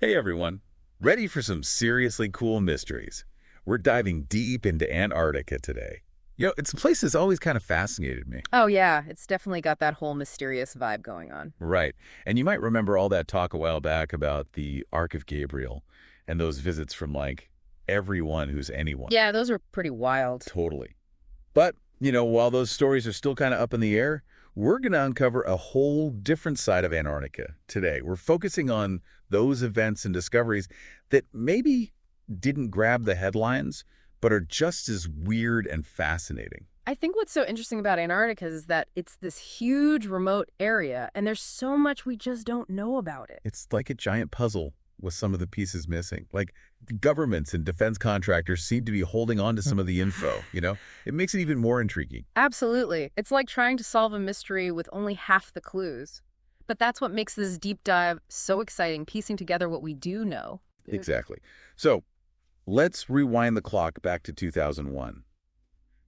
Hey everyone, ready for some seriously cool mysteries? We're diving deep into Antarctica today. It's a place that's always kind of fascinated me. Oh, yeah, it's definitely got that whole mysterious vibe going on. Right. And you might remember all that talk a while back about the Ark of Gabriel and those visits from like everyone who's anyone. Yeah, those are pretty wild. Totally. But, while those stories are still kind of up in the air, we're going to uncover a whole different side of Antarctica today. We're focusing on those events and discoveries that maybe didn't grab the headlines, but are just as weird and fascinating. I think what's so interesting about Antarctica is that it's this huge remote area, and there's so much we just don't know about it. It's like a giant puzzle with some of the pieces missing. Like governments and defense contractors seem to be holding on to some of the info. It makes it even more intriguing. Absolutely. It's like trying to solve a mystery with only half the clues. But that's what makes this deep dive so exciting, piecing together what we do know. Exactly. So let's rewind the clock back to 2001.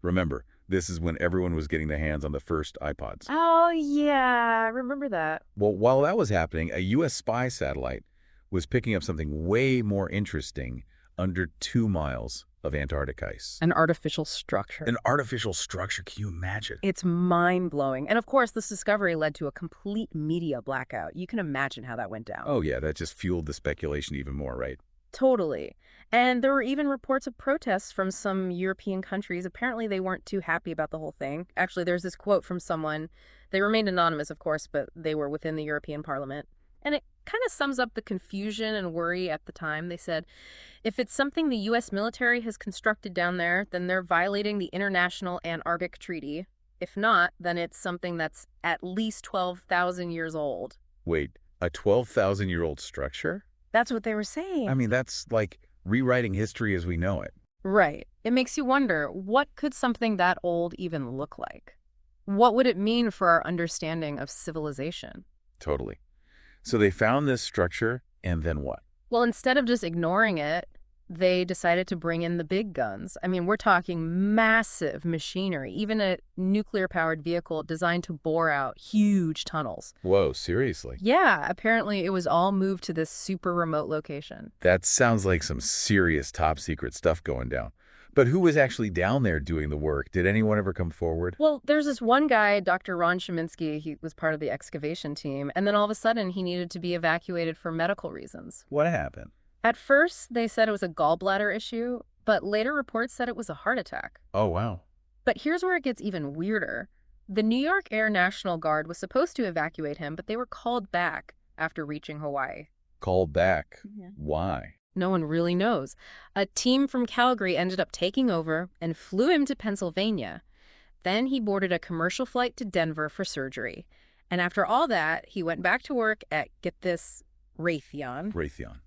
Remember, this is when everyone was getting their hands on the first iPods. Oh, yeah, I remember that. Well, while that was happening, a U.S. spy satellite was picking up something way more interesting under 2 miles of Antarctic ice. An artificial structure. An artificial structure, can you imagine? It's mind-blowing. And of course, this discovery led to a complete media blackout. You can imagine how that went down. Oh yeah, that just fueled the speculation even more, right? Totally. And there were even reports of protests from some European countries. Apparently, they weren't too happy about the whole thing. Actually, there's this quote from someone. They remained anonymous, of course, but they were within the European Parliament. And it kind of sums up the confusion and worry at the time. They said, if it's something the U.S. military has constructed down there, then they're violating the International Antarctic Treaty. If not, then it's something that's at least 12,000 years old. Wait, a 12,000-year-old structure? That's what they were saying. I mean, that's like rewriting history as we know it. Right. It makes you wonder, what could something that old even look like? What would it mean for our understanding of civilization? Totally. So they found this structure, and then what? Well, instead of just ignoring it, they decided to bring in the big guns. I mean, we're talking massive machinery, even a nuclear-powered vehicle designed to bore out huge tunnels. Whoa, seriously? Yeah, apparently it was all moved to this super remote location. That sounds like some serious top-secret stuff going down. But who was actually down there doing the work? Did anyone ever come forward? Well, there's this one guy, Dr. Ron Sheminsky, he was part of the excavation team, and then all of a sudden he needed to be evacuated for medical reasons. What happened? At first, they said it was a gallbladder issue, but later reports said it was a heart attack. Oh, wow. But here's where it gets even weirder. The New York Air National Guard was supposed to evacuate him, but they were called back after reaching Hawaii. Called back. Yeah. Why? No one really knows. A team from Calgary ended up taking over and flew him to Pennsylvania. Then he boarded a commercial flight to Denver for surgery. And after all that, he went back to work at, get this, Raytheon. Raytheon,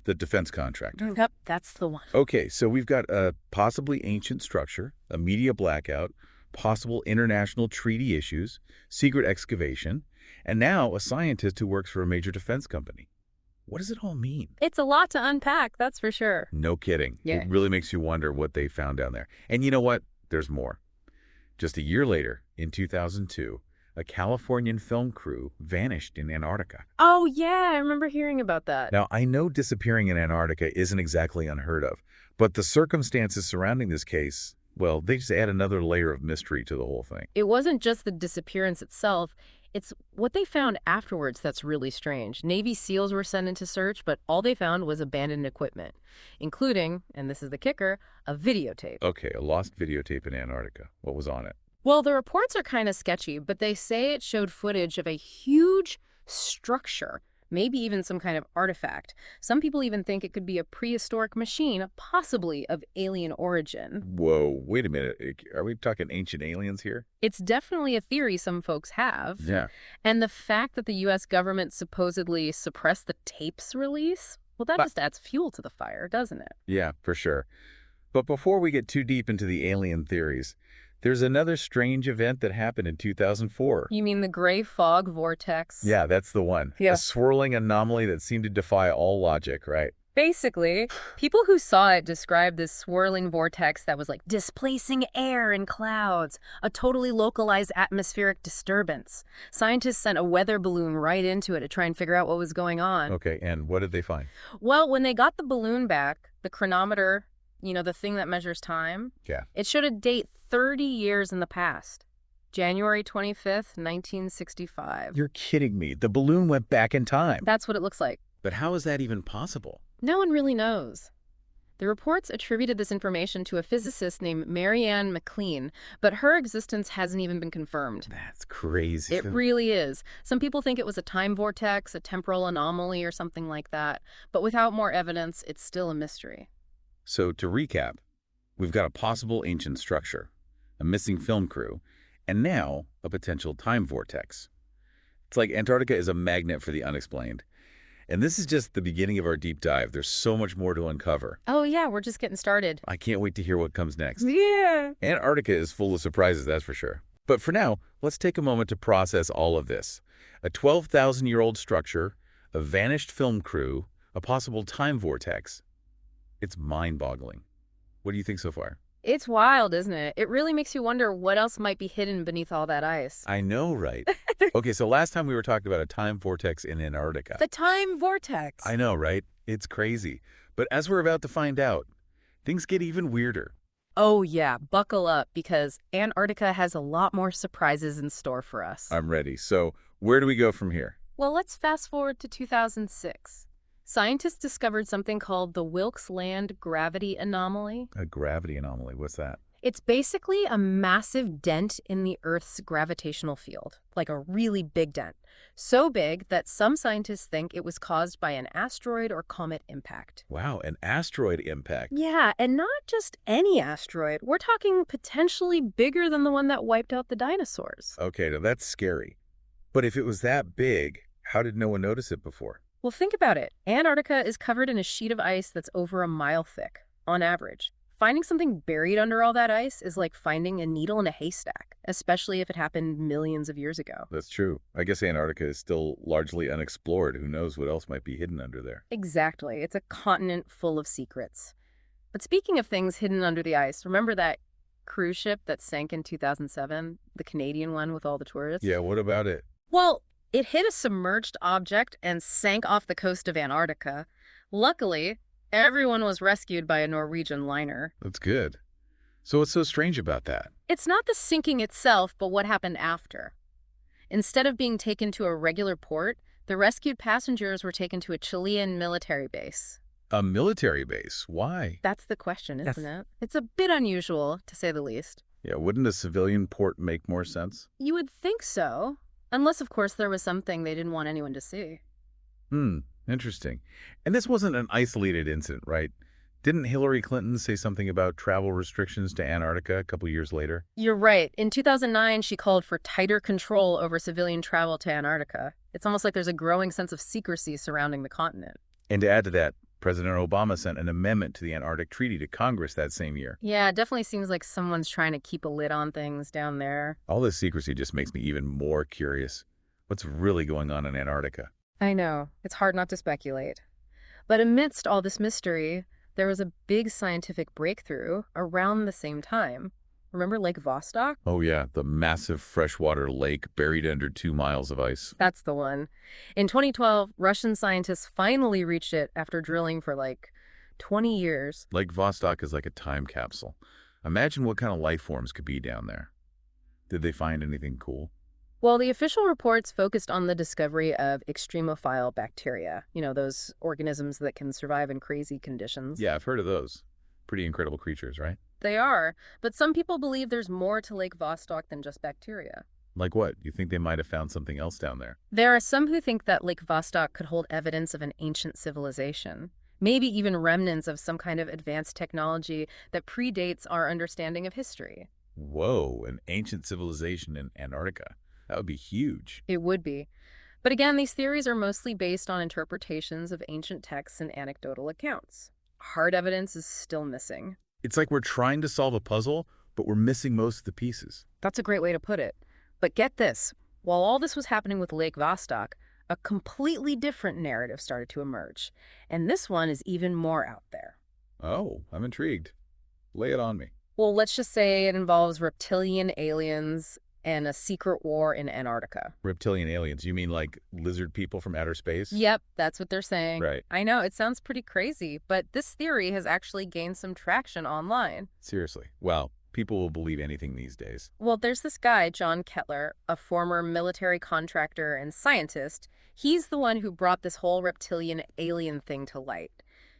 the defense contractor. Yep, that's the one. Okay, so we've got a possibly ancient structure, a media blackout, possible international treaty issues, secret excavation, and now a scientist who works for a major defense company. What does it all mean? It's a lot to unpack, that's for sure. No kidding. Yeah. It really makes you wonder what they found down there. And you know what? There's more. Just a year later, in 2002, a Californian film crew vanished in Antarctica. Oh, yeah, I remember hearing about that. Now, I know disappearing in Antarctica isn't exactly unheard of, but the circumstances surrounding this case, well, they just add another layer of mystery to the whole thing. It wasn't just the disappearance itself. It's what they found afterwards that's really strange. Navy SEALs were sent in to search, but all they found was abandoned equipment, including, and this is the kicker, a videotape. Okay, a lost videotape in Antarctica. What was on it? Well, the reports are kind of sketchy, but they say it showed footage of a huge structure, maybe even some kind of artifact. Some people even think it could be a prehistoric machine, possibly of alien origin. Whoa, wait a minute. Are we talking ancient aliens here? It's definitely a theory some folks have. Yeah. And the fact that the U.S. government supposedly suppressed the tape's release, well, that just adds fuel to the fire, doesn't it? Yeah, for sure. But before we get too deep into the alien theories, there's another strange event that happened in 2004. You mean the gray fog vortex? Yeah, that's the one. Yeah. A swirling anomaly that seemed to defy all logic, right? Basically, people who saw it described this swirling vortex that was like displacing air and clouds, a totally localized atmospheric disturbance. Scientists sent a weather balloon right into it to try and figure out what was going on. Okay, and what did they find? Well, when they got the balloon back, the chronometer, the thing that measures time, Yeah. it showed a date 30 years in the past. January 25th, 1965. You're kidding me. The balloon went back in time. That's what it looks like. But how is that even possible? No one really knows. The reports attributed this information to a physicist named Marianne McLean, but her existence hasn't even been confirmed. That's crazy. It really is. Some people think it was a time vortex, a temporal anomaly, or something like that. But without more evidence, it's still a mystery. So to recap, we've got a possible ancient structure, a missing film crew, and now a potential time vortex. It's like Antarctica is a magnet for the unexplained. And this is just the beginning of our deep dive. There's so much more to uncover. Oh yeah, we're just getting started. I can't wait to hear what comes next. Yeah. Antarctica is full of surprises, that's for sure. But for now, let's take a moment to process all of this. A 12,000-year-old structure, a vanished film crew, a possible time vortex. It's mind-boggling. What do you think so far? It's wild, isn't it? It really makes you wonder what else might be hidden beneath all that ice. I know, right? Okay, so last time we were talking about a time vortex in Antarctica. The time vortex. I know, right? It's crazy. But as we're about to find out, things get even weirder. Oh yeah, buckle up because Antarctica has a lot more surprises in store for us. I'm ready. So where do we go from here? Well, let's fast forward to 2006. Scientists discovered something called the Wilkes Land Gravity Anomaly. A gravity anomaly. What's that? It's basically a massive dent in the Earth's gravitational field, like a really big dent. So big that some scientists think it was caused by an asteroid or comet impact. Wow, an asteroid impact. Yeah, and not just any asteroid. We're talking potentially bigger than the one that wiped out the dinosaurs. Okay, now that's scary. But if it was that big, how did no one notice it before? Well, think about it. Antarctica is covered in a sheet of ice that's over a mile thick, on average. Finding something buried under all that ice is like finding a needle in a haystack, especially if it happened millions of years ago. That's true. I guess Antarctica is still largely unexplored. Who knows what else might be hidden under there? Exactly. It's a continent full of secrets. But speaking of things hidden under the ice, remember that cruise ship that sank in 2007? The Canadian one with all the tourists? Yeah, what about it? Well, it hit a submerged object and sank off the coast of Antarctica. Luckily, everyone was rescued by a Norwegian liner. That's good. So what's so strange about that? It's not the sinking itself, but what happened after. Instead of being taken to a regular port, the rescued passengers were taken to a Chilean military base. A military base? Why? That's the question, isn't it? It's a bit unusual, to say the least. Yeah, wouldn't a civilian port make more sense? You would think so. Unless, of course, there was something they didn't want anyone to see. Interesting. And this wasn't an isolated incident, right? Didn't Hillary Clinton say something about travel restrictions to Antarctica a couple years later? You're right. In 2009, she called for tighter control over civilian travel to Antarctica. It's almost like there's a growing sense of secrecy surrounding the continent. And to add to that, President Obama sent an amendment to the Antarctic Treaty to Congress that same year. Yeah, it definitely seems like someone's trying to keep a lid on things down there. All this secrecy just makes me even more curious. What's really going on in Antarctica? I know. It's hard not to speculate. But amidst all this mystery, there was a big scientific breakthrough around the same time. Remember Lake Vostok? Oh yeah, the massive freshwater lake buried under 2 miles of ice. That's the one. In 2012, Russian scientists finally reached it after drilling for like 20 years. Lake Vostok is like a time capsule. Imagine what kind of life forms could be down there. Did they find anything cool? Well, the official reports focused on the discovery of extremophile bacteria, those organisms that can survive in crazy conditions. Yeah, I've heard of those. Pretty incredible creatures, right? They are, but some people believe there's more to Lake Vostok than just bacteria. Like what? You think they might have found something else down there? There are some who think that Lake Vostok could hold evidence of an ancient civilization, maybe even remnants of some kind of advanced technology that predates our understanding of history. Whoa, an ancient civilization in Antarctica. That would be huge. It would be. But again, these theories are mostly based on interpretations of ancient texts and anecdotal accounts. Hard evidence is still missing. It's like we're trying to solve a puzzle, but we're missing most of the pieces. That's a great way to put it. But get this. While all this was happening with Lake Vostok, a completely different narrative started to emerge. And this one is even more out there. Oh, I'm intrigued. Lay it on me. Well, let's just say it involves reptilian aliens and a secret war in Antarctica. Reptilian aliens. You mean like lizard people from outer space? Yep, that's what they're saying. Right. I know, it sounds pretty crazy, but this theory has actually gained some traction online. Seriously. Wow. People will believe anything these days. Well, there's this guy, John Kettler, a former military contractor and scientist. He's the one who brought this whole reptilian alien thing to light.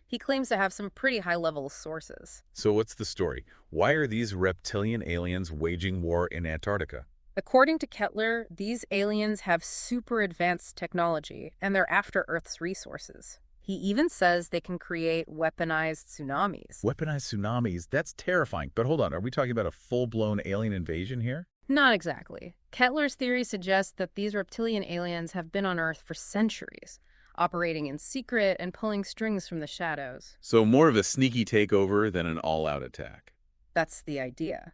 He claims to have some pretty high-level sources. So what's the story? Why are these reptilian aliens waging war in Antarctica? According to Kettler, these aliens have super advanced technology, and they're after Earth's resources. He even says they can create weaponized tsunamis. Weaponized tsunamis? That's terrifying. But hold on, are we talking about a full-blown alien invasion here? Not exactly. Kettler's theory suggests that these reptilian aliens have been on Earth for centuries, operating in secret and pulling strings from the shadows. So more of a sneaky takeover than an all-out attack. That's the idea.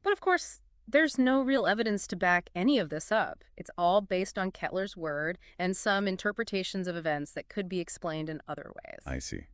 But of course, there's no real evidence to back any of this up. It's all based on Kettler's word and some interpretations of events that could be explained in other ways. I see.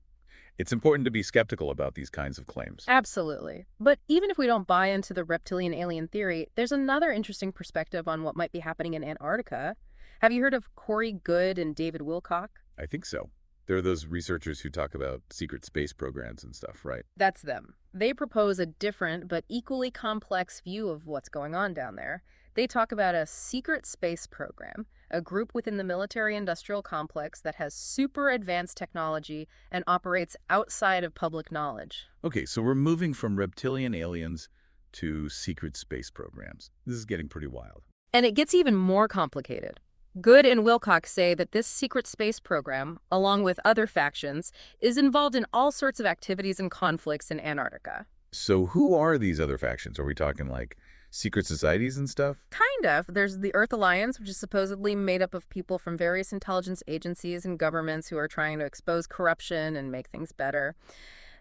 It's important to be skeptical about these kinds of claims. Absolutely. But even if we don't buy into the reptilian alien theory, there's another interesting perspective on what might be happening in Antarctica. Have you heard of Corey Goode and David Wilcock? I think so. There are those researchers who talk about secret space programs and stuff, right? That's them. They propose a different but equally complex view of what's going on down there. They talk about a secret space program, a group within the military-industrial complex that has super advanced technology and operates outside of public knowledge. Okay, so we're moving from reptilian aliens to secret space programs. This is getting pretty wild. And it gets even more complicated. Good and Wilcox say that this secret space program, along with other factions, is involved in all sorts of activities and conflicts in Antarctica. So who are these other factions? Are we talking like secret societies and stuff? Kind of. There's the Earth Alliance, which is supposedly made up of people from various intelligence agencies and governments who are trying to expose corruption and make things better.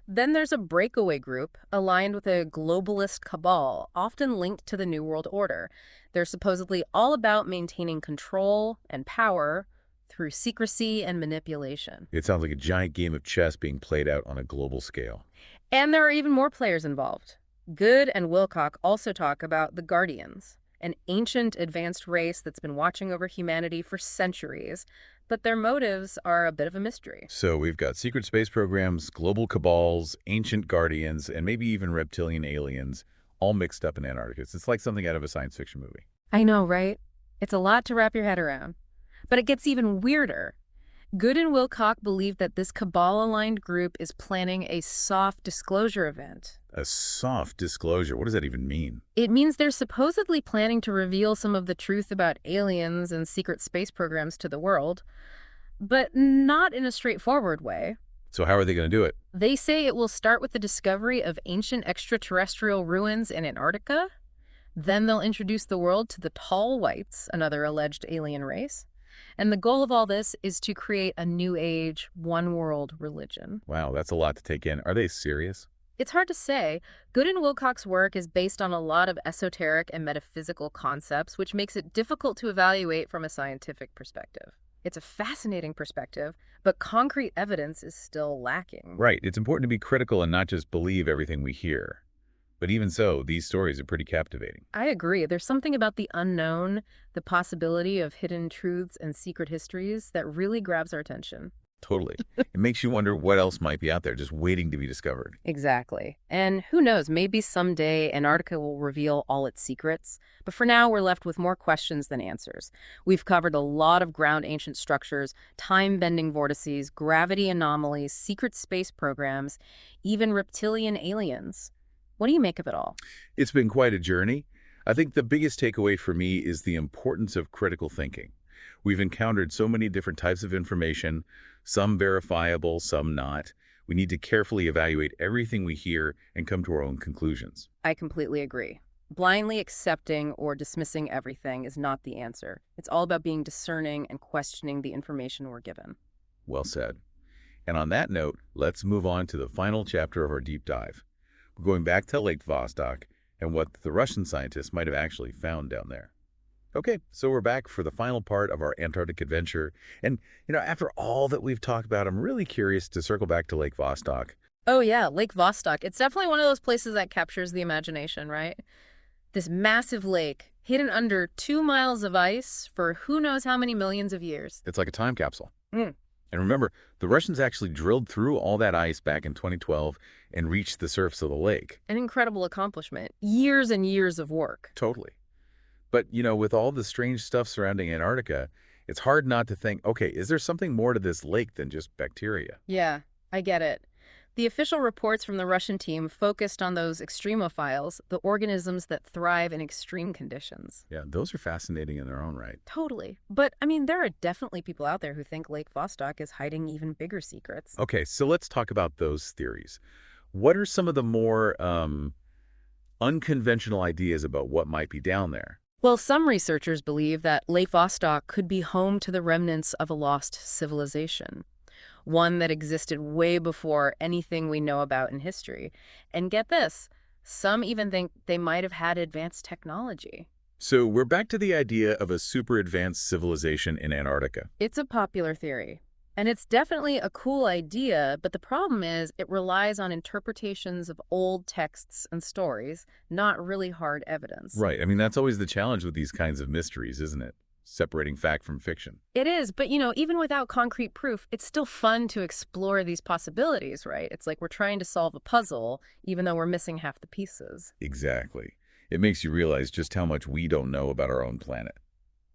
Then there's a breakaway group aligned with a globalist cabal, often linked to the New World Order. They're supposedly all about maintaining control and power through secrecy and manipulation. It sounds like a giant game of chess being played out on a global scale. And there are even more players involved. Good and Wilcock also talk about the Guardians, an ancient advanced race that's been watching over humanity for centuries, but their motives are a bit of a mystery. So we've got secret space programs, global cabals, ancient guardians, and maybe even reptilian aliens all mixed up in Antarctica. It's like something out of a science fiction movie. I know, right? It's a lot to wrap your head around. But it gets even weirder. Good and Wilcock believe that this cabal-aligned group is planning a soft disclosure event. A soft disclosure? What does that even mean? It means they're supposedly planning to reveal some of the truth about aliens and secret space programs to the world, but not in a straightforward way. So how are they going to do it? They say it will start with the discovery of ancient extraterrestrial ruins in Antarctica. Then they'll introduce the world to the tall whites, another alleged alien race. And the goal of all this is to create a new age, one-world religion. Wow, that's a lot to take in. Are they serious? It's hard to say. Good and Wilcock's work is based on a lot of esoteric and metaphysical concepts, which makes it difficult to evaluate from a scientific perspective. It's a fascinating perspective, but concrete evidence is still lacking. Right. It's important to be critical and not just believe everything we hear. But even so, these stories are pretty captivating. I agree. There's something about the unknown, the possibility of hidden truths and secret histories that really grabs our attention. Totally. It makes you wonder what else might be out there just waiting to be discovered. Exactly. And who knows, maybe someday Antarctica will reveal all its secrets. But for now, we're left with more questions than answers. We've covered a lot of ground ancient structures, time-bending vortices, gravity anomalies, secret space programs, even reptilian aliens. What do you make of it all? It's been quite a journey. I think the biggest takeaway for me is the importance of critical thinking. We've encountered so many different types of information, some verifiable, some not. We need to carefully evaluate everything we hear and come to our own conclusions. I completely agree. Blindly accepting or dismissing everything is not the answer. It's all about being discerning and questioning the information we're given. Well said. And on that note, let's move on to the final chapter of our deep dive. We're going back to Lake Vostok and what the Russian scientists might have actually found down there. Okay, so we're back for the final part of our Antarctic adventure. And, after all that we've talked about, I'm really curious to circle back to Lake Vostok. Oh yeah, Lake Vostok. It's definitely one of those places that captures the imagination, right? This massive lake, hidden under 2 miles of ice for who knows how many millions of years. It's like a time capsule. Mm. And remember, the Russians actually drilled through all that ice back in 2012 and reached the surface of the lake. An incredible accomplishment. Years and years of work. Totally. But, with all the strange stuff surrounding Antarctica, it's hard not to think, okay, is there something more to this lake than just bacteria? Yeah, I get it. The official reports from the Russian team focused on those extremophiles, the organisms that thrive in extreme conditions. Yeah, those are fascinating in their own right. Totally. But, I mean, there are definitely people out there who think Lake Vostok is hiding even bigger secrets. Okay, so let's talk about those theories. What are some of the more unconventional ideas about what might be down there? Well, some researchers believe that Lake Vostok could be home to the remnants of a lost civilization, one that existed way before anything we know about in history. And get this, some even think they might have had advanced technology. So we're back to the idea of a super advanced civilization in Antarctica. It's a popular theory. And it's definitely a cool idea, but the problem is it relies on interpretations of old texts and stories, not really hard evidence. Right. I mean, that's always the challenge with these kinds of mysteries, isn't it? Separating fact from fiction. It is, but even without concrete proof, it's still fun to explore these possibilities, right? It's like we're trying to solve a puzzle, even though we're missing half the pieces. Exactly. It makes you realize just how much we don't know about our own planet.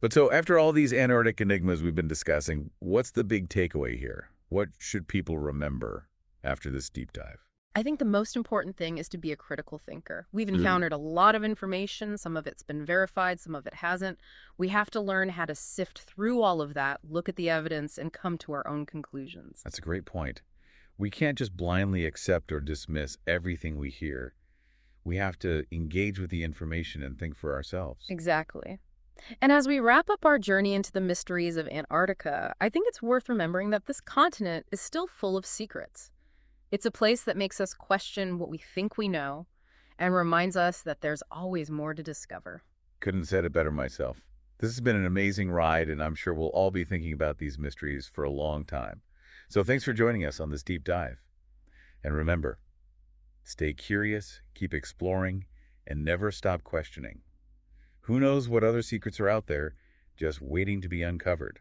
But so after all these Antarctic enigmas we've been discussing, what's the big takeaway here? What should people remember after this deep dive? I think the most important thing is to be a critical thinker. We've Mhm. encountered a lot of information. Some of it's been verified, some of it hasn't. We have to learn how to sift through all of that, look at the evidence, and come to our own conclusions. That's a great point. We can't just blindly accept or dismiss everything we hear. We have to engage with the information and think for ourselves. Exactly. And as we wrap up our journey into the mysteries of Antarctica, I think it's worth remembering that this continent is still full of secrets. It's a place that makes us question what we think we know and reminds us that there's always more to discover. Couldn't have said it better myself. This has been an amazing ride, and I'm sure we'll all be thinking about these mysteries for a long time. So thanks for joining us on this deep dive. And remember, stay curious, keep exploring, and never stop questioning. Who knows what other secrets are out there just waiting to be uncovered?